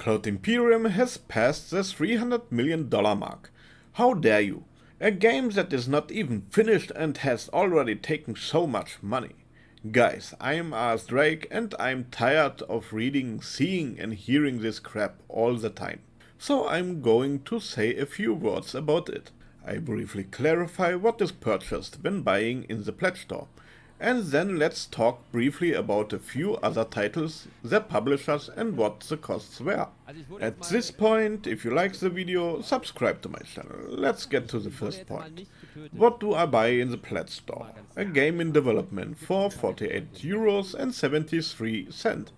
Cloud Imperium has passed the $300 million mark. How dare you? A game that is not even finished and has already taken so much money. Guys, I am A.S.Drake and I'm tired of reading, seeing and hearing this crap all the time. So I'm going to say a few words about it. I briefly clarify what is purchased when buying in the Pledge Store. And then let's talk briefly about a few other titles, their publishers and what the costs were. At this point, if you like the video, subscribe to my channel. Let's get to the first point. What do I buy in the Pledge Store? A game in development for €48.73.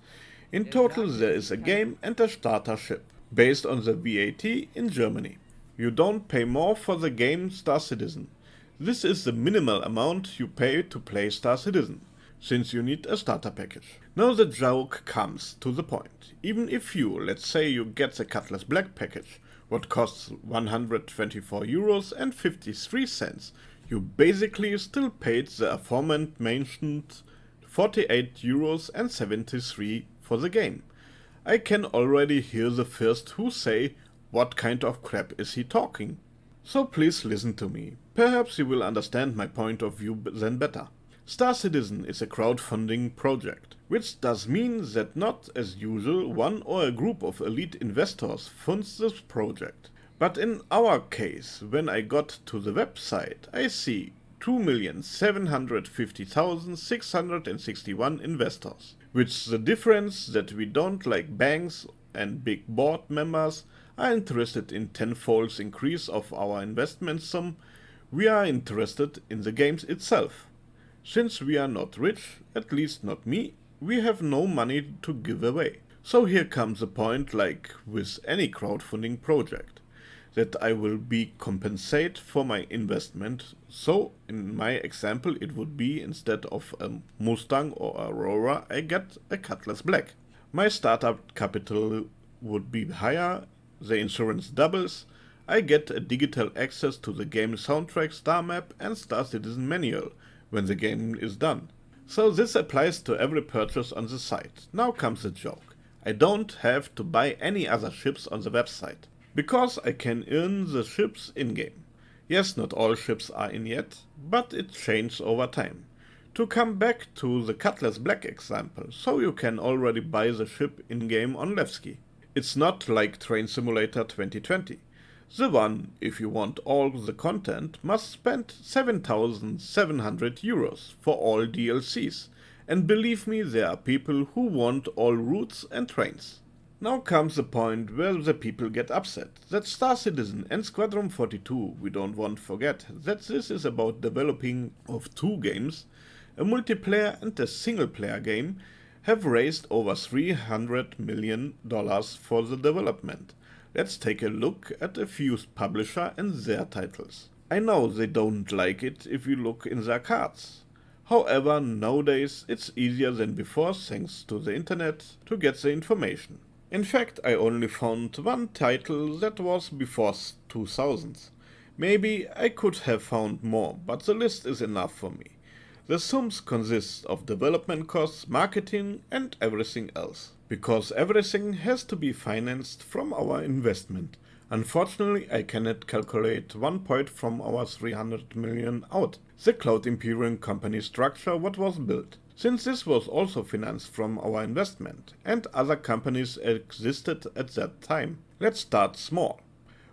In total there is a game and a starter ship, based on the VAT in Germany. You don't pay more for the game Star Citizen. This is the minimal amount you pay to play Star Citizen, since you need a starter package. Now the joke comes to the point. Even if you, let's say you get the Cutlass Black package, what costs €124.53, you basically still paid the aforementioned €48.73 for the game. I can already hear the first who say, what kind of crap is he talking? So please listen to me. Perhaps you will understand my point of view then better. Star Citizen is a crowdfunding project, which does mean that not as usual one or a group of elite investors funds this project. But in our case, when I got to the website, I see 2,750,661 investors. With the difference that we don't, like banks and big board members, are interested in tenfold increase of our investment sum, we are interested in the games itself. Since we are not rich, at least not me, we have no money to give away. So here comes the point, like with any crowdfunding project, that I will be compensated for my investment. So in my example it would be, instead of a Mustang or Aurora, I get a Cutlass Black. My startup capital would be higher, the insurance doubles, I get a digital access to the game soundtrack, star map and Star Citizen manual when the game is done. So this applies to every purchase on the site. Now comes the joke. I don't have to buy any other ships on the website, because I can earn the ships in-game. Yes, not all ships are in yet, but it changes over time. To come back to the Cutlass Black example, so you can already buy the ship in-game on Levski. It's not like Train Simulator 2020. The one, if you want all the content, must spend €7,700 for all DLCs. And believe me, there are people who want all routes and trains. Now comes the point where the people get upset. That Star Citizen and Squadron 42, we don't want to forget that this is about developing of two games, a multiplayer and a single player game, have raised over $300 million for the development. Let's take a look at a few publishers and their titles. I know they don't like it if you look in their cards. However, nowadays it's easier than before thanks to the internet to get the information. In fact, I only found one title that was before 2000s. Maybe I could have found more, but the list is enough for me. The sums consist of development costs, marketing and everything else. Because everything has to be financed from our investment. Unfortunately, I cannot calculate one point from our 300 million out. The Cloud Imperium company structure what was built. Since this was also financed from our investment and other companies existed at that time. Let's start small.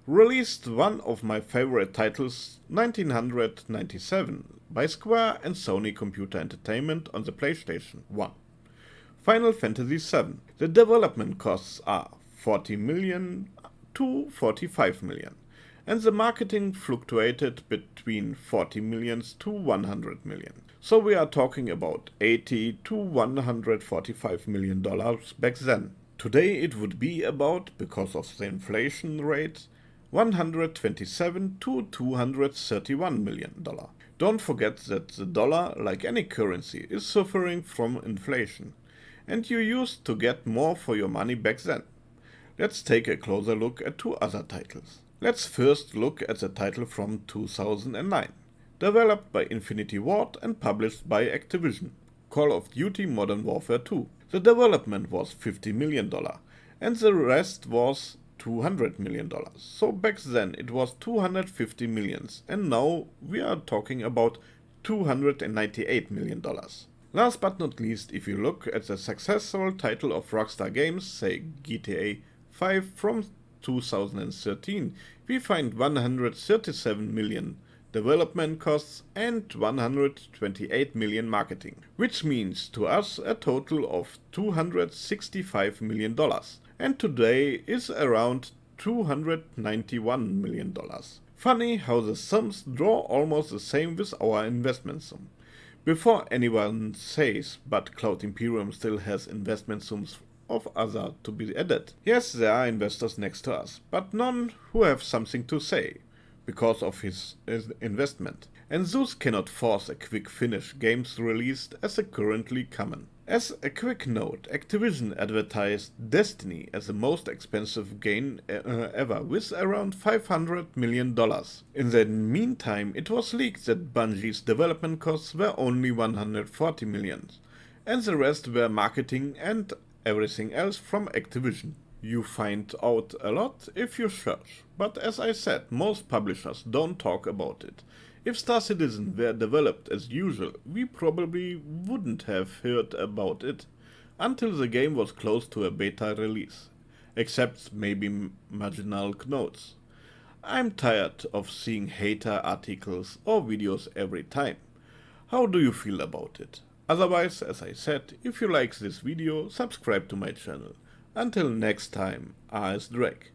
Released one of my favorite titles, 1997, by Square and Sony Computer Entertainment on the PlayStation 1. Final Fantasy VII. The development costs are 40 million to 45 million, and the marketing fluctuated between 40 million to 100 million. So we are talking about $80 to $145 million back then. Today it would be about, because of the inflation rate, $127 to $231 million. Don't forget that the dollar, like any currency, is suffering from inflation, and you used to get more for your money back then. Let's take a closer look at two other titles. Let's first look at the title from 2009, developed by Infinity Ward and published by Activision, Call of Duty Modern Warfare 2. The development was $50 million, and the rest was $200 million. So back then it was 250 millions, and now we are talking about $298 million. Last but not least, if you look at the successful title of Rockstar Games, say GTA 5 from 2013, we find 137 million development costs and 128 million marketing, which means to us a total of $265 million, and today is around $291 million. Funny how the sums draw almost the same with our investment sum. Before anyone says, but Cloud Imperium still has investment sums of other to be added. Yes, there are investors next to us, but none who have something to say because of his investment. And Zeus cannot force a quick finish games released as are currently common. As a quick note, Activision advertised Destiny as the most expensive game ever with around $500 million. In the meantime, it was leaked that Bungie's development costs were only $140 million, and the rest were marketing and everything else from Activision. You find out a lot if you search, but as I said, most publishers don't talk about it. If Star Citizen were developed as usual, we probably wouldn't have heard about it until the game was close to a beta release, except maybe marginal notes. I'm tired of seeing hater articles or videos every time. How do you feel about it? Otherwise, as I said, if you like this video, subscribe to my channel. Until next time, A.S.Drake.